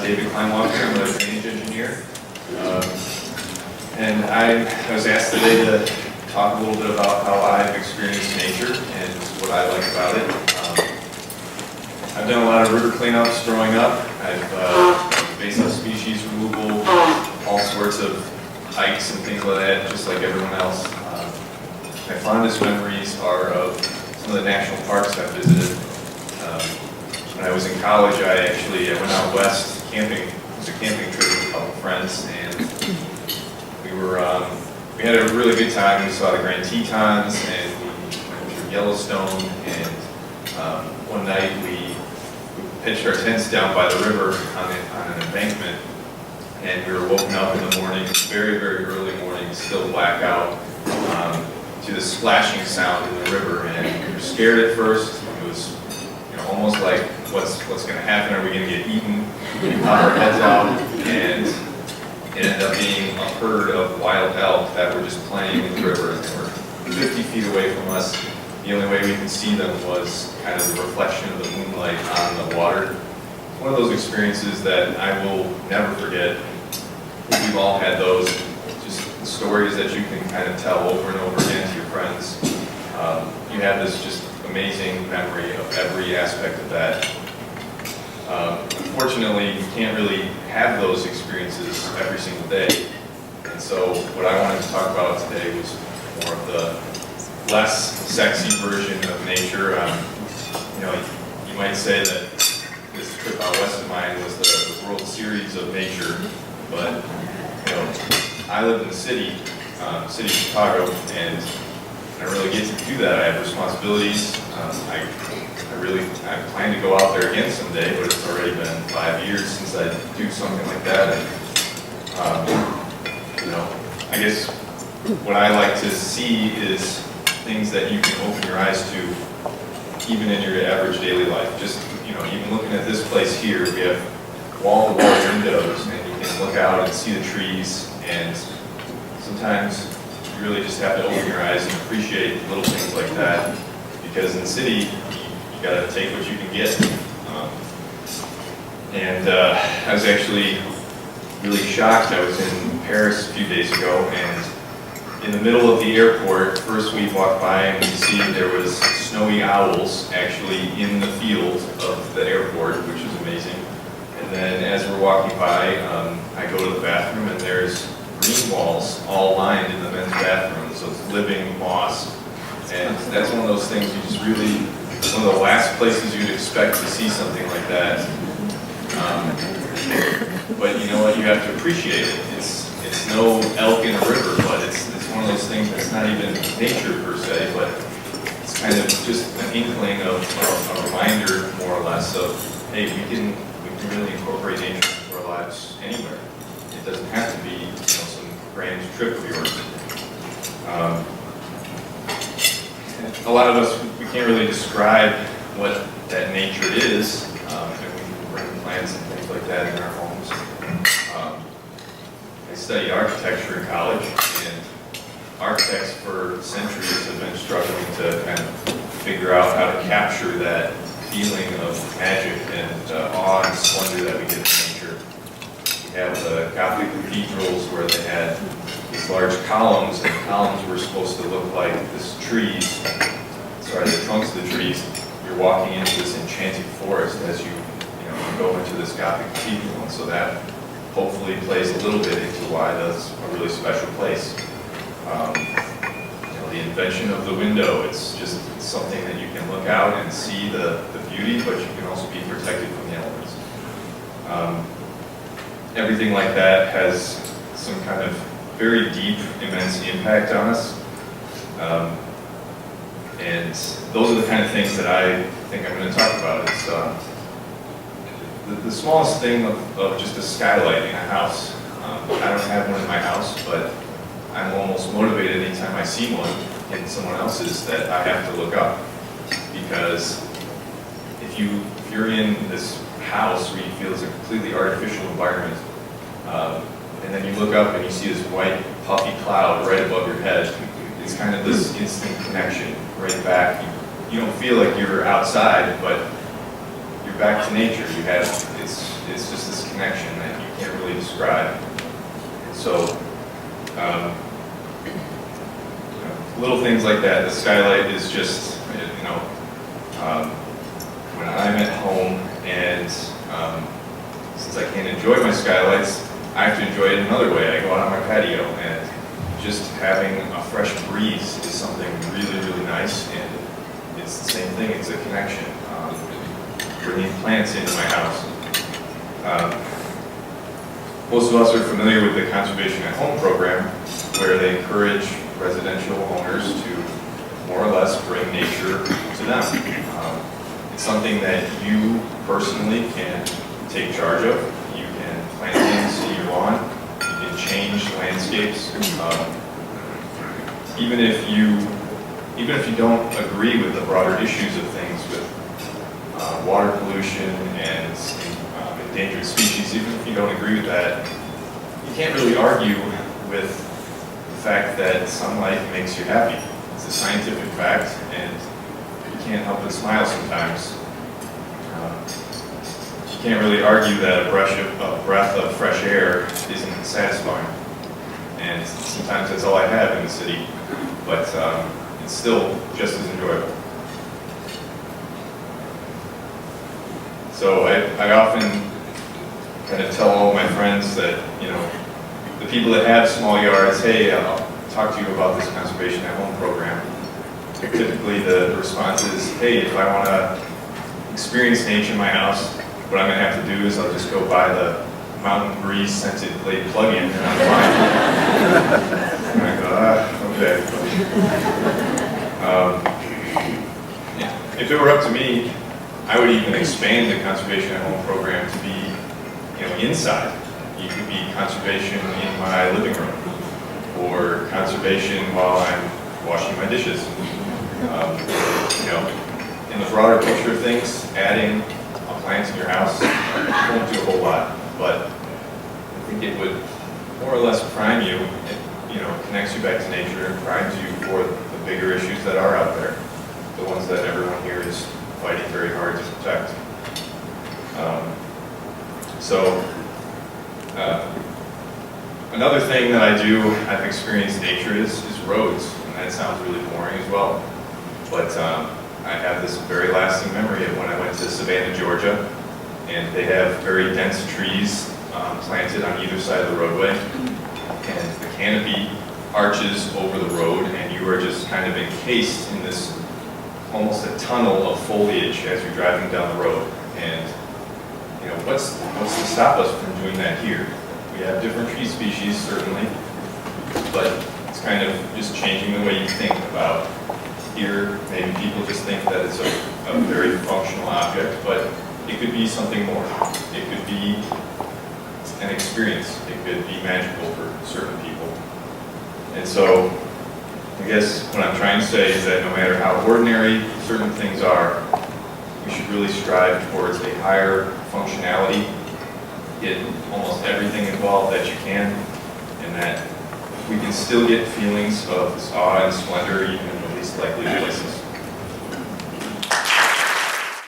David Kleinwachter. I'm a drainage engineer. And I was asked today to talk a little bit about how I've experienced nature and what I like about it. I've done a lot of river cleanups growing up. I've invasive species removal, all sorts of hikes and things like that, just like everyone else. My fondest memories are of some of the national parks I've visited. When I was in college, I went out west camping. It was a camping trip with a couple friends, and we had a really good time. We saw the Grand Tetons, and we went to Yellowstone, and one night we pitched our tents down by the river on an embankment, and we were woken up in the morning, very, very early morning, still blackout, to the splashing sound in the river, and we were scared at first. It was almost like, what's going to happen? Are we going to get eaten? We pop our heads out, and it ended up being a herd of wild elk that were just playing in the river, and they were 50 feet away from us. The only way we could see them was kind of the reflection of the moonlight on the water. One of those experiences that I will never forget. We've all had those, just the stories that you can kind of tell over and over again to your friends. You have this just amazing memory of every aspect of that. Unfortunately, you can't really have those experiences every single day. And so what I wanted to talk about today was more of the less sexy version of nature. You might say that this trip out west of mine was the World Series of nature, but I live in the city of Chicago, and I don't really get to do that. I have responsibilities. I plan to go out there again someday, but it's already been 5 years since I do something like that. And, I guess what I like to see is things that you can open your eyes to, even in your average daily life. Just even looking at this place here, we have wall-to-wall windows, and you can look out and see the trees. And sometimes you really just have to open your eyes and appreciate little things like that, because in the city, you got to take what you can get. I was actually really shocked. I was in Paris a few days ago, and in the middle of the airport, first we walked by and we see there was snowy owls actually in the field of the airport, which is amazing. And then as we're walking by, I go to the bathroom, and there's green walls all lined in the men's bathroom, so it's living moss. And that's one of those things you just really, one of the last places you'd expect to see something like that. But you know what, you have to appreciate it. It's no elk in a river, but it's one of those things that's not even nature per se, but it's kind of just an inkling of a reminder, more or less, of, hey, we can really incorporate nature into our lives anywhere. It doesn't have to be some grand trip of yours. A lot of us, we can't really describe what that nature is, and we bring plants and things like that in our homes. I studied architecture in college, and architects for centuries have been struggling to kind of figure out how to capture that feeling of magic and awe and splendor that we get in nature. We have the Gothic cathedrals where they had these large columns, and the columns were supposed to look like the trunks of the trees. You're walking into this enchanted forest as you go into this Gothic cathedral, and so that hopefully plays a little bit into why that's a really special place. The invention of the window, it's something that you can look out and see the beauty, but you can also be protected from the elements. Everything like that has some kind of very deep, immense impact on us. And those are the kind of things that I think I'm going to talk about. It's the smallest thing of just a skylight in a house. I don't have one in my house, but I'm almost motivated anytime I see one in someone else's that I have to look up. Because if you're in this house where you feel it's a completely artificial environment, and then you look up and you see this white puffy cloud right above your head, it's kind of this instant connection right back. You don't feel like you're outside, but you're back to nature. You have, it's just this connection that you can't really describe. And so, little things like that. The skylight is just, when I'm at home and since I can't enjoy my skylights, I have to enjoy it another way. I go out on my patio, and just having a fresh breeze is something really, really nice, and it's the same thing. It's a connection. Bringing plants into my house. Most of us are familiar with the Conservation at Home program, where they encourage residential owners to more or less bring nature to them. It's something that you personally can take charge of. You can plant things in your lawn. You can change landscapes. Even if you don't agree with the broader issues of things with water pollution and endangered species, even if you don't agree with that, you can't really argue with the fact that sunlight makes you happy. It's a scientific fact, and you can't help but smile sometimes. You can't really argue that a breath of fresh air isn't satisfying. And sometimes that's all I have in the city, but it's still just as enjoyable. So I often kind of tell all my friends that, the people that have small yards, hey, I'll talk to you about this Conservation at Home program. Typically the response is, hey, if I want to experience nature in my house, what I'm going to have to do is I'll just go buy the Mountain Breeze scented Glade plug-in and I'm fine. And I go, okay. If it were up to me, I would even expand the Conservation at Home program to be, inside. You could be conservation in my living room, or conservation while I'm washing my dishes. In the broader picture of things, adding a plant in your house won't do a whole lot, but I think it would more or less prime you. It connects you back to nature and primes you for the bigger issues that are out there, the ones that everyone here is fighting very hard to protect. Another thing that I do, I've experienced nature is roads, and that sounds really boring as well. But I have this very lasting memory of when I went to Savannah, Georgia, and they have very dense trees planted on either side of the roadway, and the canopy arches over the road, and you are just kind of encased in this almost a tunnel of foliage as you're driving down the road. And what's to stop us from doing that here? We have different tree species, certainly, but it's kind of just changing the way you think about here. Maybe people just think that it's a very functional object, but it could be something more. It could be an experience. It could be magical for certain people. And so I guess what I'm trying to say is that no matter how ordinary certain things are, we should really strive towards a higher functionality, get almost everything involved that you can, and that we can still get feelings of this awe and splendor even in the least likely places.